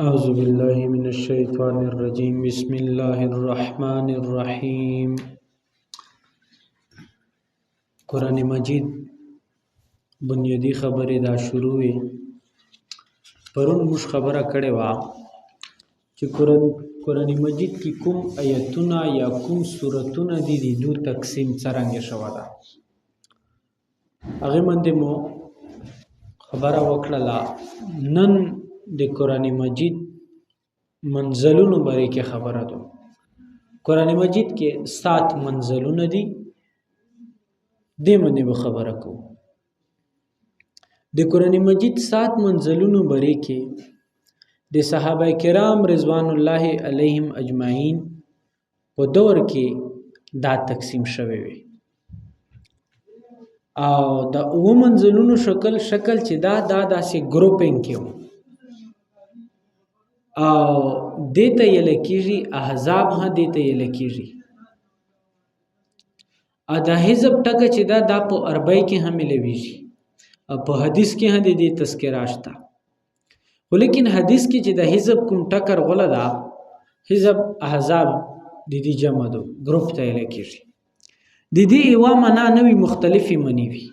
أعوذ بالله من الشيطان الرجيم بسم الله الرحمن الرحيم قرآن مجید بنیادی خبرې دا شروع وي پرون موږ خبره کړې وه چې قرآن مجید کې کوم آیتونه یا کوم سورتونه دي د دو تقسیم څرنګه شوی ده هغې باندې مو خبره وکړله نن د قرآن مجید منزلونو باره کې خبره ده قرآن مجید کې 7 منزلونه دي دې باندې به خبره کوو د قرآن مجید 7 منزلونو باره کې د صحابه کرام رضوان الله علیهم اجمعین په دور کې دا تقسیم شوی وي او د او منزلونو شکل چې دا داسې ګروپینګ کې او دیتا یلکیږي احزاب ها دیتا یلکیږي ا د حزب ټکه چې دا په عربی کې هم ملويږي او په حدیث کې هم د دې تذکرہ شته ولیکن حدیث کې چې د حزب کوم ټکر غله ده حزب احزاب د دې جمع دو ګروپ ته یلکیږي د دې یو معنا نوې مختلفي معنی وي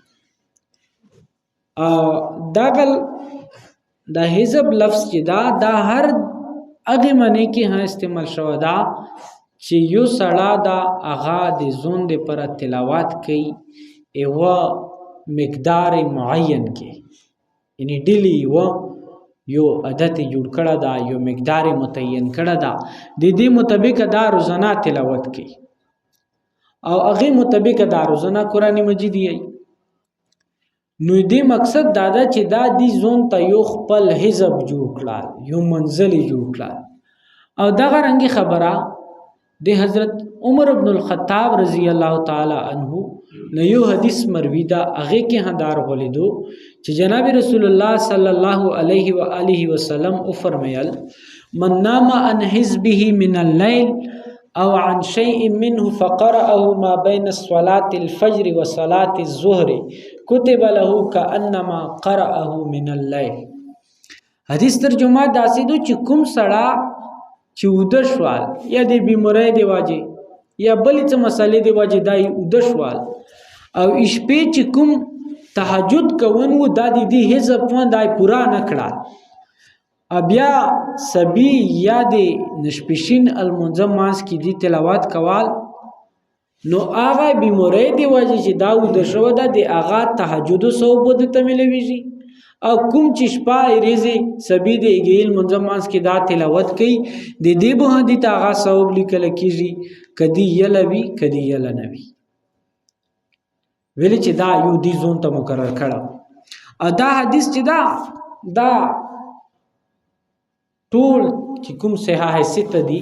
داغل د حزب لفظ چې دا هر اغه معنی کې ها استعمال شوی دا چې یو سړی دا اغا د زون د پر تلاوت کوي ایو مقدار معین کې یعنی ډیلی یو عادت جوړ کړه دا یو مقدار متعین کړه دا د دې مطابق دا روزانه تلاوت کوي او هغه مطابق دا روزانه قرآن مجید یې نو دې مقصد دا چې دا دی زون ته یو خپل حزب جوړ کړل یو منزل جوړ کړل او دا غرنګي خبره د حضرت عمر ابن الخطاب رضی الله تعالی عنہ نو یو حدیث مروی دا هغه کې هدار غلیدو چې جناب رسول الله صلی الله علیه و آله وسلم او فرمایل من نام عن حزبه من الليل او عن شيء منه فقرأه ما بين صلاة الفجر وصلاة الظهر كتب له كأنما قرأه من الليل حدیث ترجمه داسې دو چې کوم سړی چې ودشوال یا د بیماری دی واجی یا بلې څه مسلې دی واجی دای ودشوال او شپې چې کوم تهجد کوون و د دې حزب وان دای پورا نکړه بیا سبی یاد نشپشین المنظم ماس کی دی تلاوت کوال نو آغا بیموری دی واجی چې داو د شو ده د آغا تهجد سو بود ته ملويږي او کوم چې شپه ریزي سبی د ایګیل منظم ماس کی دا تلاوت کوي د دې به دي آغا ثواب لیکل کیږي کدی یلوي کدی یل نوي ویل چې دا یو دی زون ته مقرر کړه دا حدیث چې دا ټول چې کوم صحاح ست دي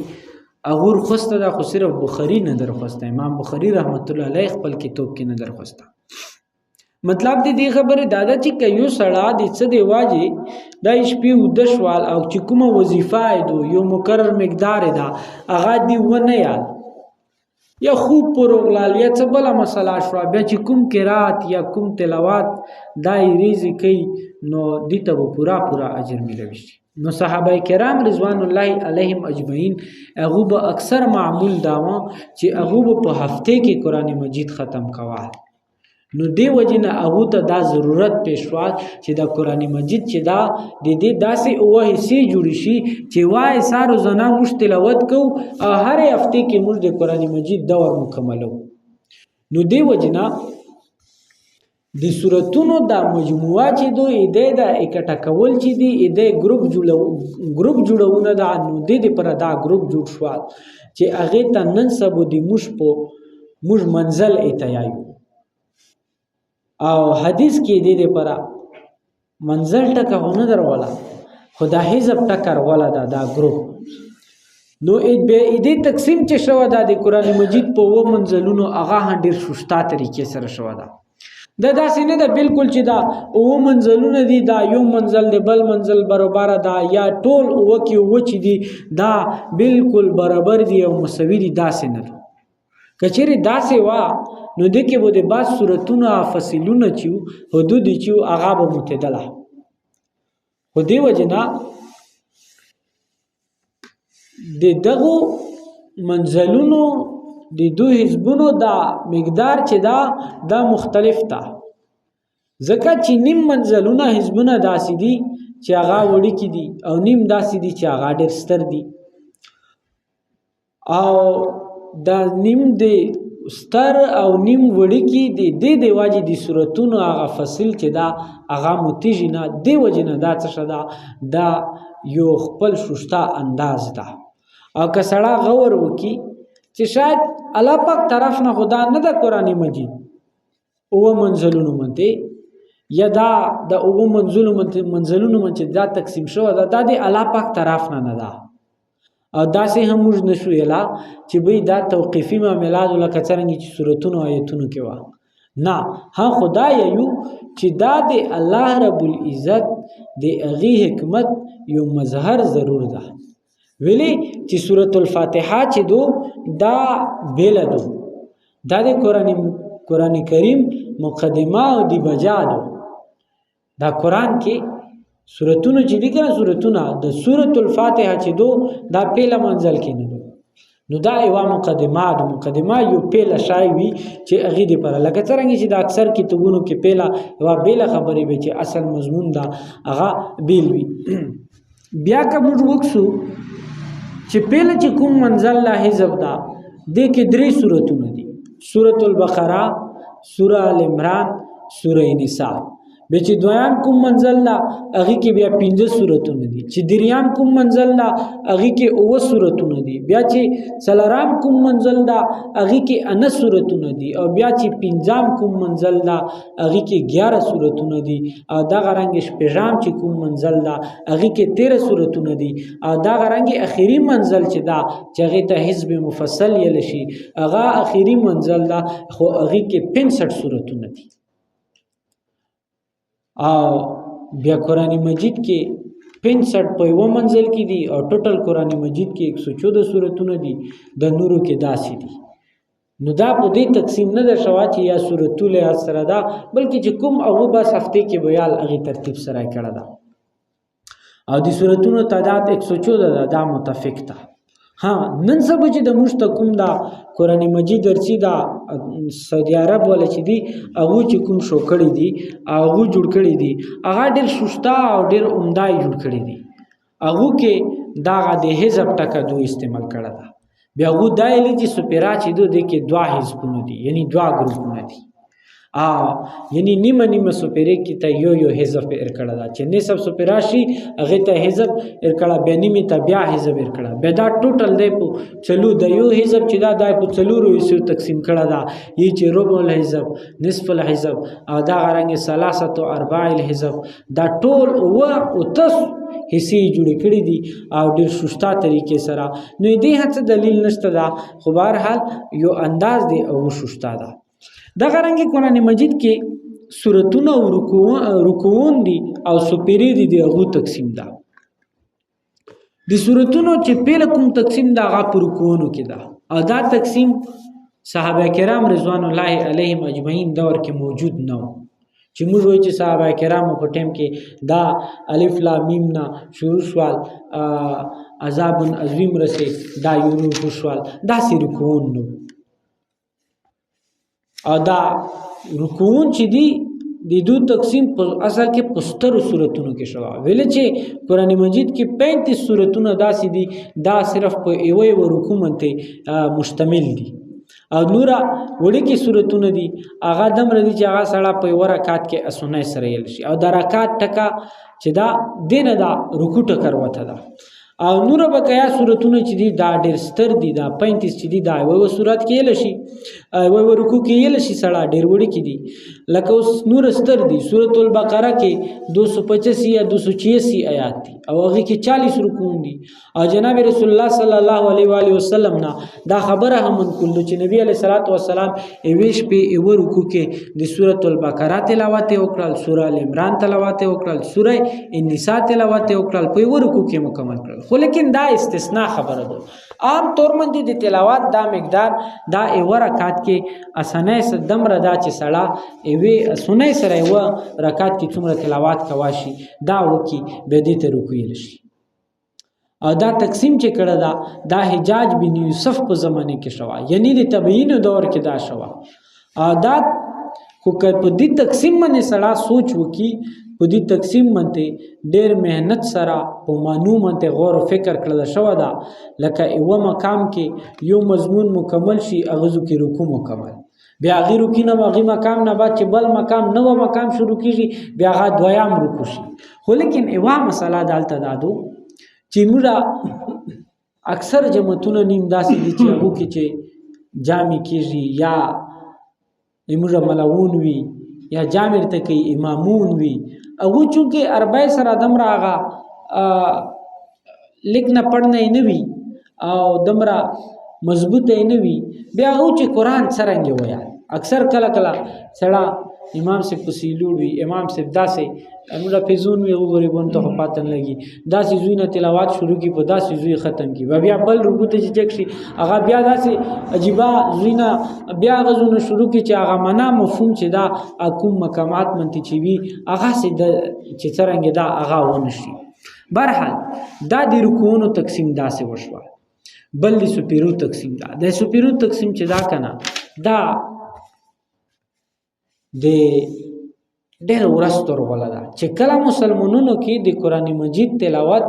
اغور خوسته دا خو صرف بخاری نه درخواسته امام بخاری رحمت الله علیه خپل کتاب کې نه درخواسته مطلب دې خبره دادا چې کيو سړا د څه دی واجی دا شپې ودشوال او چې کومه وظیفه دو یو مقرر مقدار ده اغا دی ونه یاد یا خوب پروغلال یا څه بل مسله شو بیا چې کوم قرات یا کوم تلاوت دای ریزي کوي نو دې ته پورا اجر ملوي نو صحابه کرام رضوان الله علیهم اجمعین هغه به اکثر معمول داوا چې هغه په هفته کې قران مجید ختم کوال نو دی وجنه هغه ته دا ضرورت پېښوا چې دا قران مجید چې دا د دې داسې اوه سي جوړ شي چې وای سارو زنا مشتلاوت کو هر هفته کې موږ د قران مجید دور مکملو نو دی وجنه د سورتونو دا مجموعه چې دوی د اکټه کول چې دی د ګروپ جوړونه دا نو د پر دا ګروپ جوړ شو چې هغه ته نن سبو دی موږ منزل ایتایو او حدیث کې د پر منزل ټکه ونه درواله خدا حزب ټکر ولا دا ګروپ نو دې تقسیم چې شو دا د قران مجید په و منزلونو هغه ډیر شوشتا طریقې سره شو دا داسې نه ده بالکل چې دا او منزلونه دي دا یو منزل دی بل منزل برابر ده یا ټول وکی وچی دي دا بالکل برابر دي او مساوي دي داسې نه ده کچېره داسې وا نو د کې بده بعض صورتونه فصلونه چې حدود چې هغه به متدله خو دی وجنا د دغو منزلونو د دو حزبونو دا مقدار چې دا مختلف ده، ځکه چې نیم منزلونه حزبونه داسې دي چې هغه وړوکي دي او نیم داسې دي چې هغه ډېر ستر دي، او دا نیم د ستر او نیم وړوکي د واجې د صورتونو هغه فصل چې دا هغه متیږي نه، د وجې نه دا څه ده، دا یو خپل شوشته انداز ده. او که سړی غور وکړي چې شاید الله پاک طرف نه خدا نه د قرآن مجید اوه منزلونو منته یا دا د اوه منزلونو منته دا تقسیم شوی ده، دا د الله پاک طرف نه ده. او داسې هم موږ نشو ویلا چې بی دا توقیفي معاملات لکه څرنګه چې سورتونو آیتونو کې وه، نه، ها خدا یو چې دا د الله رب العزت د هغې حکمت یو مظهر ضرور ده. ویلې چې سورة الفاتحه چې دو دا بیله دو، دا د قرآن کریم مقدمه او دی بجا دو. دا قرآن کې سورتونو چې دي کنه، سورتونه د سورة الفاتحه چې دو دا پیله منزل کې نه دو، نو دا یوه مقدمه ده. مقدمه یو پیله شای وي چې هغې دپاره لکه څرنګه چې د اکثر کتابونو کې پیله یوه بیله خبرې وي چې اصل مضمون ده هغه بیل وي. بیا که موږ وکسو چې پیله چې کوم منزل لا حزب ده دې کې درې سورتونه دي، سورة البقره، سوره آل عمران، سوره نساء. بیا چې دویان کوم منزل لا هغې کې بیا 15 سورتونه دي، چې دریم کوم منزل لا هغې کې 9 سورتونه دي، بیا چې څلورم کوم منزل دا هغې کې 9 سورتونه دي، او بیا چې پنځم کوم منزل دا هغې کې 11 سورتونه دي، او دغه رنګې شپږم چې کوم منزل دا هغې کې 13 سورتونه دي، او دغه رنګې اخري منزل چې دا چې هغې ته حزب مفصل ویلی شي هغه اخري منزل دا خو هغې کې 65 سورتونه دي. او بیا قرآن مجید کې 65 په یوه منزل کې دي، او ټوټل قرآن مجید کې 114 سورتونه دي، د نورو کې داسې دي. نو دا په دې تقسیم نه ده شوی چې یا سورتونه یا سره ده، بلکې چې کوم هغه بس هفتې کې بیال هغې ترتیب سره یې کړی ده. او د سورتونو تعداد 114 ده، دا متفق ده. ها نن سبا چې د موږ ته کوم دا قرآن مجید درسي دا سعودي عرب والا چې دي هغه چې کوم شو کړي دي هغه جوړ کړي دي هغه ډېر شوشته او ډېر عمده جوړ کړي دي، هغه کې دا د حزب ټکه دو استعمال کړه ده. بیا هغه دا ویلي چې سپیرا چې دو د کې 2 حزبونه دي، یعنی 2 ګروپونه دي، یعنی نیمه نیمه سپیرې کې ته یو حزب ار کړه ده، چې نصف سپیرا شي هغې ته حزب ار کړه، بیا نیمې ته بیا حزب ار کړه، بیا دا ټوټل دی په چلو د یو حزب چې دا په 4 حصو تقسیم کړه ده، یی چې ربع الحزب، نصف الحزب، او دغه رنګې 3 4 الحزب، دا ټول 9 حصې جوړې کړي دي او ډېر شوشته طریقې سره. نو دې هڅه دلیل نشته ده، خو بهرحال یو انداز دی او شوشته ده. دغه رنګې قرآن مجید کې سورتونه او رکوون دي او سپیرې دي د هغو تقسیم ده. د سورتونو چې پیله کوم تقسیم ده هغه په رکوونو کې ده، او دا تقسیم صحابه کرام رضوان الله علیهم اجمعین دور کې موجود نه و. چې موږ وایو چې صحابه کرامو په ټیم کې دا الف لام میم نه شروع شوال عذاب عظیم رسې دا یو رکوع شوال، داسې رکوون نو. او دا رکوون چې دی د دو تقسیم په اصل کې په سترو صورتونو کې شوی. ویل چې قرآن مجید کې 35 صورتونه داسې دي دا صرف په یوه رکوع منته مشتمل دي، او نورا وړوکي صورتونه دي هغه دومره دي چې هغه سړی په یوه رکعت کې اسونی سره ویل شي، او د رکعت ټکه چې دا دینه دا رکوع ټکر وته ده. او نور بقایا صورتونه چې دي دا ډېر ستر دي، دا 35 چې دي دا یوه صورت کې ویل شي، یوه رکوع کې ویل شي سړی ډېر وړوکي دي. لکه اوس نور ستر دي، سورة البقره کې 285 یا 286 آیات دي او هغې کې 40 رکوع دي. او جناب رسول الله صلی الله علیه و آله وسلم نه دا خبره هم منقول ده چې نبی علیه الصلاة والسلام یوې شپې یوه رکوع کې د سورة البقره تلاوت یې وکړل، سوره آل عمران تلاوت یې وکړل، سوره النساء تلاوت یې وکړل، په یوه رکوع کې مکمل کړل. خو لیکن دا استثناء خبره ده، عام طور باندې د تلاوت دا مقدار دا یوه رکعت کې اسنۍ دمره دا چې سړی یوې اسنۍ سره یوه رکعت کې څومره تلاوت کولی شي دا وکړي بیا دې ته رکوع ویلی شي. او دا تقسیم چې کړه دا حجاج بن یوسف په زمانه کې شوه، یعنی د تبعین دور کې دا شوه. دا خو که په دې تقسیم باندې سړی سوچ وکړي، په دې تقسیم باندې ډېر مهنت سره په معنو باندې غور او فکر کړل شوی ده. لکه یوه مقام کې یو مضمون مکمل شي، هغه کې رکوع مکمل، بیا هغې رکوع نه هغې مقام نه بعد چې بل مقام نوه مقام شروع کېږي، بیا هغه دویم رکوع شي. خو لیکن یوه مسله دلته دا ده چې موږ اکثر جماعتونه نیم داسې دي چې هغو کې چې جامع کېږي یا موږ ملعون وي یا جامع ورته کوي امامون وي، هغو چونکې عربی سره دومره هغه لیک نه پړنه یې نه وي او دومره مضبوطه یې نه وي، بیا هغو چې قرآن څرنګه ویل اکثر کله کله سړی امام صاحب پسې لوړ وي، امام صاحب داسې موږ فیضون وي، هغو غریبانو ته خو پاته نه لګي، داسې زوی نه تلاوت شروع کړي په داسې زوی ختم کړي، بیا بل رکوع ته چې چک شي هغه بیا داسې عجیبه زوی نه بیا هغه زونه شروع کړي چې هغه معنا مفهوم چې دا کوم مقامات منتې چې وي هغسې چې څرنګې دا هغه ونه شي. برحال دا د رکوعونو تقسیم داسې وشوه. بل د سپیرو تقسیم دا د سپیرو تقسیم چې دا کنه دا د ډېر ورځ ورغله ده چې کله مسلمانونو کې د قرآن مجید تلاوت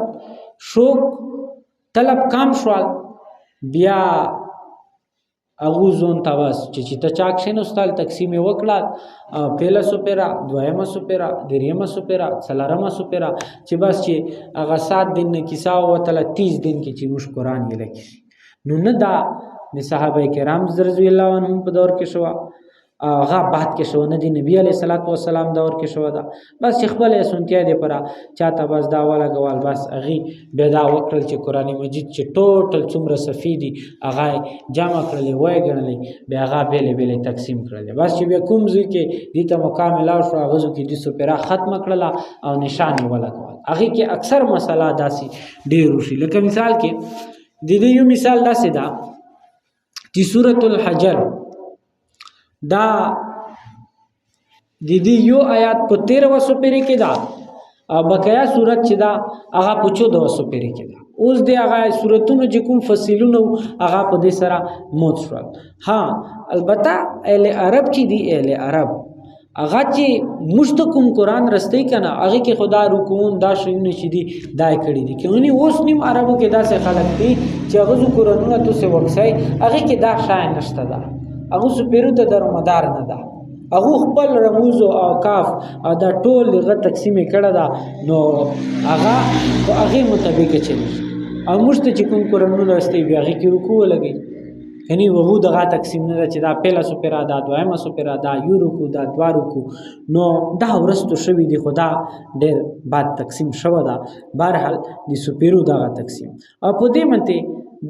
شوق طلب کم شول، بیا هغو ځون ته بس چې ته چا کښېناستل تقسیم یې وکړه، پیله سپیره، دویمه سپیره، دریمه سپیره، څلورمه سپیره، چې بس چې هغه 7 دن نه کیسه ووتله 30 دن کې چې موږ قرآن ویلی کړي. نو نه دا د صحابه کرام رضی الله عنهم په دور کې شوه، هغه بعد کې شوه، نه د نبي علیه الصلاۃ والسلام دور کې شوه ده. بس چې خپله یې سنتیا دې پره چاته بس دا ولګول، بس هغې بیا دا وکړل چې قرآن مجید چې ټوټل څومره صفحې دي هغه یې جمع کړلې، ویې ګڼلې، بیا هغه بېلې بېلې تقسیم کړلې. بس چې بیا کوم ځای کې دې ته موقع میلاو شوه هغه ځای کې دې سپیره ختمه کړله او نشان یې ولګول. هغې کې اکثر مسله داسې ډېر وشي. لکه مثال کې د دې یو مثال داسې ده چې سورة الحجر دا د دې یو آیات په 13 سپیرې کې ده او بقایا صورت چې ده هغه په 14 سپیرې کې ده. اوس د هغه صورتونو چې کوم فصیلونه هغه په دې سره موت شول. ها البته اهل عرب چې دي، اهل عرب هغه چې موږ ته کوم قرآن رستی که نه هغې کې خو دا رکوعون دا شیونه چې دي دا یې کړي دي. که ونې اوس نیم عربو کې داسې خلک دي چې هغه زو قرآنونه تاسې وکسئ هغې کې دا شی نشته ده، هغه سپیرو ته درومدار نه ده، هغه خپل رموز او اوقاف او دا ټول هغه تقسیم کړه ده، نو هغه په هغې مطابق چلیږي. او موږ ته چې کوم قرآنونه رستی وي هغې کې رکوع ولګوي، یعنی هغو دغه تقسیم نه ده چې دا پیله سپیره دا دویمه سپیره دا یو رکوع دا 2 رکوع، نو دا وروستو شوي دي خو دا ډېر بد تقسیم شوه ده. بهرحال د سپیرو دغه تقسیم او په دې منتې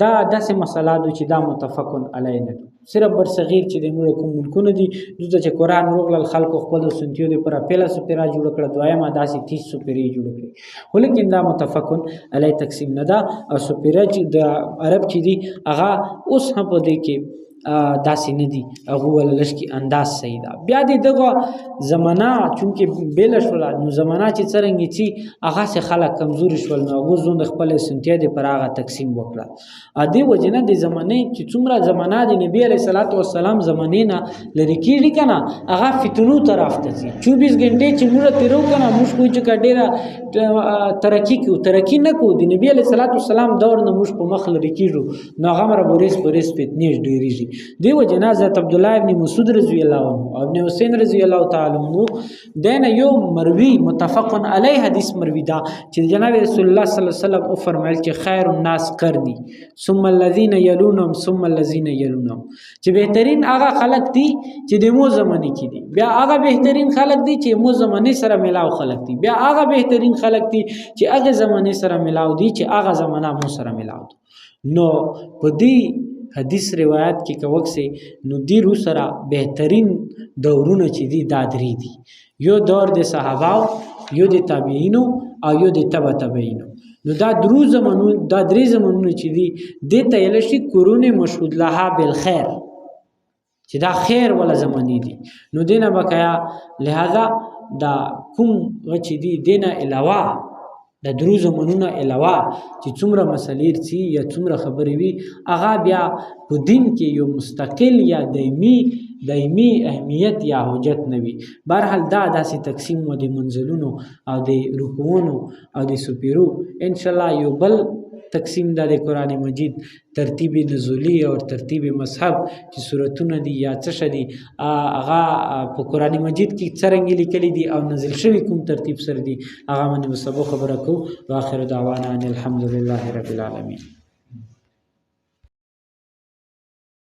دا داسې مسله ده چې دا متفقن علی نه ده. صرف برصغیر چې د موږ کوم ملکونه دي دلته چې قرآن روغلل خلکو خپلو سنتیو دپاره پیله سپیره جوړه کړه، دویمه داسې 30 سپیرې جوړه کړې، خو لیکن دا متفقن علی تقسیم نه ده. او سپیره چې د عرب چې دي هغه اوس هم په دې کې داسې نه دي، هغه ولا لږ انداز صحیح ده. بیا د دغه زمانه چونکې بیله شوله، نو زمانه چې څرنګه چې هغسې خلک کمزوري شول، نو هغو ځون د خپلې سنتیا دپاره هغه تقسیم وکړه. دې وجې نه د زمانې چې څومره زمانه د نبي علیه صلات وسلام زمانې نه لرې کېږي که نه هغه فتنو طرف ته ځي. 24 غنټې چې موږ تېرو که نه موږ خو چې که ډېره ترقي کوو، ترقي نه کوو، د نبي علیه صلات وسلام دور نه موږ په مخ لرې کېږو، نو هغه مره ورځ په ورځ فتنې ډېرېږي. دیو جنا حضرت عبدالله ابن مسعود رضی الله عنه او ابن حسین رضی الله تعالی عنہ دینه یو مروی متفقن علی حدیث مروی دا چې جناب رسول الله صلی الله علیه وسلم او فرمایل چې خیر الناس قرنی ثم الذين يلونهم ثم الذين يلونهم، چې بهترین هغه خلق دي چې د مو زمانه کې دي، بیا هغه بهترین خلق دي چې مو زمانه سره ملاو خلق دي، بیا هغه بهترین خلق دي چې هغه زمانه سره ملاو دي چې هغه زمانه مو سره ملاو دي. نو په دې حدیث روایت کې کوکسي نو دی رو سره بهترین دورونه چې دي دا درې دي، یو دور د صحابه، یو د تابعینو او یو د تبع تابعینو. نو دا درو زمانونه دا درې زمانونه چې دي د ته شي قرون مشهود لها بالخير چې دا خیر ولا زمانی دي. نو دینه بقایا لہذا دا کوم چې دي دینه علاوه د درو زمانونو علاوه چې څومره مسلې څي یا څومره خبرې وي هغه بیا په دین کې یو مستقل یا دایمي اهمیت یا حجت نه وي. بهرحال دا داسې تقسیم و د منزلونو او د رکوعونو او د سپیرو. انشاءالله یو بل تقسیم دا د قرآن مجید ترتیب نزولی او ترتیب مصحف چې صورتونه دي یا څه دي هغه په قرآن مجید کې څرنګه لیکلي دي او نازل شوي کوم ترتیب سره دي هغه باندې به سبا خبره کوو. واخر دعوانا ان الحمد لله رب العالمین.